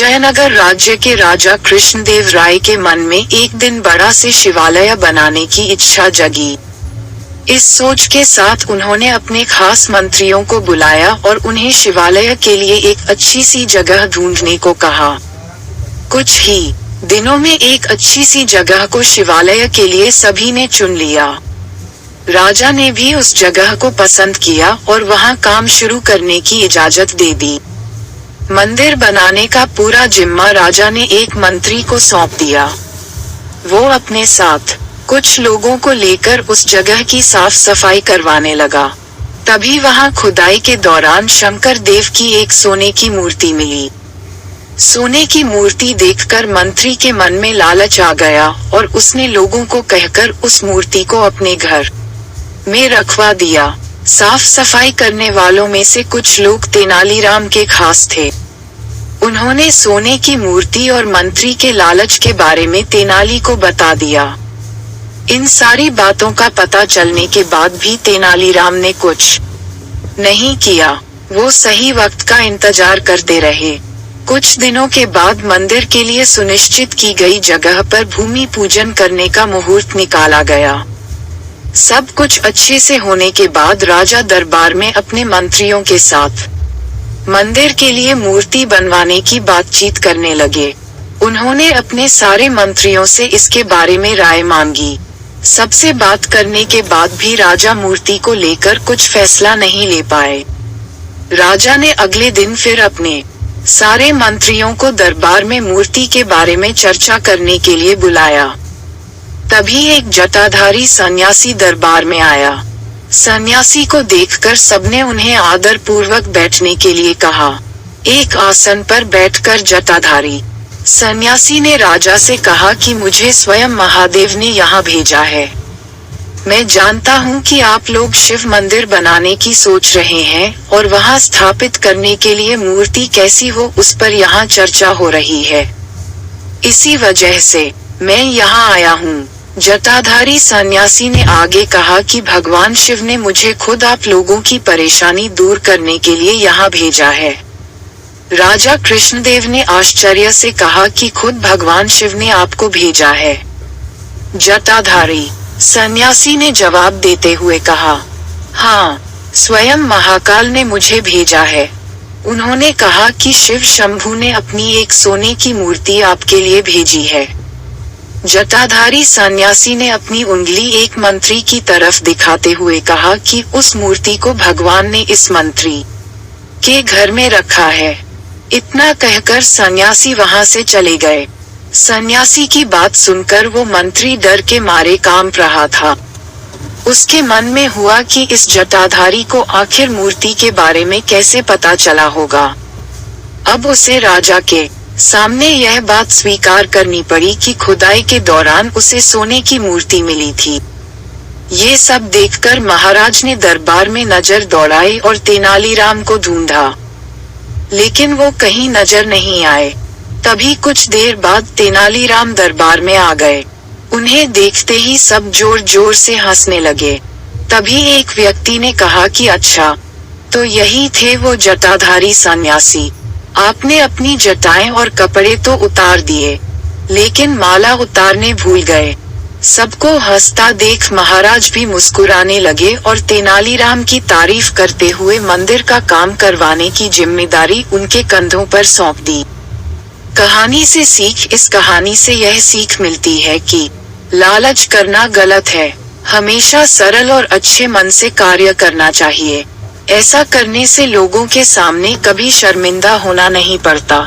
विजयनगर राज्य के राजा कृष्णदेव राय के मन में एक दिन बड़ा से शिवालय बनाने की इच्छा जगी। इस सोच के साथ उन्होंने अपने खास मंत्रियों को बुलाया और उन्हें शिवालय के लिए एक अच्छी सी जगह ढूंढने को कहा। कुछ ही दिनों में एक अच्छी सी जगह को शिवालय के लिए सभी ने चुन लिया। राजा ने भी उस जगह को पसंद किया और वहां काम शुरू करने की इजाजत दे दी। मंदिर बनाने का पूरा जिम्मा राजा ने एक मंत्री को सौंप दिया। वो अपने साथ कुछ लोगों को लेकर उस जगह की साफ सफाई करवाने लगा। तभी वहां खुदाई के दौरान शंकर देव की एक सोने की मूर्ति मिली। सोने की मूर्ति देखकर मंत्री के मन में लालच आ गया और उसने लोगों को कहकर उस मूर्ति को अपने घर में रखवा दिया। साफ सफाई करने वालों में से कुछ लोग तेनालीराम के खास थे। उन्होंने सोने की मूर्ति और मंत्री के लालच के बारे में तेनाली को बता दिया। इन सारी बातों का पता चलने के बाद भी तेनालीराम ने कुछ नहीं किया। वो सही वक्त का इंतजार करते रहे। कुछ दिनों के बाद मंदिर के लिए सुनिश्चित की गई जगह पर भूमि पूजन करने का मुहूर्त निकाला गया। सब कुछ अच्छे से होने के बाद राजा दरबार में अपने मंत्रियों के साथ मंदिर के लिए मूर्ति बनवाने की बातचीत करने लगे। उन्होंने अपने सारे मंत्रियों से इसके बारे में राय मांगी। सबसे बात करने के बाद भी राजा मूर्ति को लेकर कुछ फैसला नहीं ले पाए। राजा ने अगले दिन फिर अपने सारे मंत्रियों को दरबार में मूर्ति के बारे में चर्चा करने के लिए बुलाया। तभी एक जटाधारी सन्यासी दरबार में आया। सन्यासी को देखकर सबने उन्हें आदर पूर्वक बैठने के लिए कहा। एक आसन पर बैठकर जटाधारी सन्यासी ने राजा से कहा कि मुझे स्वयं महादेव ने यहाँ भेजा है। मैं जानता हूँ कि आप लोग शिव मंदिर बनाने की सोच रहे हैं और वहाँ स्थापित करने के लिए मूर्ति कैसी हो उस पर यहाँ चर्चा हो रही है। इसी वजह से मैं यहाँ आया हूँ। जटाधारी सन्यासी ने आगे कहा कि भगवान शिव ने मुझे खुद आप लोगों की परेशानी दूर करने के लिए यहाँ भेजा है। राजा कृष्णदेव ने आश्चर्य से कहा कि खुद भगवान शिव ने आपको भेजा है। जटाधारी सन्यासी ने जवाब देते हुए कहा, हाँ, स्वयं महाकाल ने मुझे भेजा है। उन्होंने कहा कि शिव शंभू ने अपनी एक सोने की मूर्ति आपके लिए भेजी है। जटाधारी सन्यासी ने अपनी उंगली एक मंत्री की तरफ दिखाते हुए कहा कि उस मूर्ति को भगवान ने इस मंत्री के घर में रखा है। इतना कहकर सन्यासी वहां से चले गए। सन्यासी की बात सुनकर वो मंत्री डर के मारे कांप रहा था। उसके मन में हुआ कि इस जटाधारी को आखिर मूर्ति के बारे में कैसे पता चला होगा। अब उसे राजा के सामने यह बात स्वीकार करनी पड़ी कि खुदाई के दौरान उसे सोने की मूर्ति मिली थी। ये सब देखकर महाराज ने दरबार में नजर दौड़ाई और तेनालीराम को ढूंढा, लेकिन वो कहीं नजर नहीं आए। तभी कुछ देर बाद तेनालीराम दरबार में आ गए। उन्हें देखते ही सब जोर जोर से हंसने लगे। तभी एक व्यक्ति ने कहा कि अच्छा, तो यही थे वो जटाधारी सन्यासी। आपने अपनी जटाएं और कपड़े तो उतार दिए, लेकिन माला उतारने भूल गए। सबको हंसता देख महाराज भी मुस्कुराने लगे और तेनालीराम की तारीफ करते हुए मंदिर का काम करवाने की जिम्मेदारी उनके कंधों पर सौंप दी। कहानी से सीख। इस कहानी से यह सीख मिलती है कि लालच करना गलत है। हमेशा सरल और अच्छे मन से कार्य करना चाहिए। ऐसा करने से लोगों के सामने कभी शर्मिंदा होना नहीं पड़ता।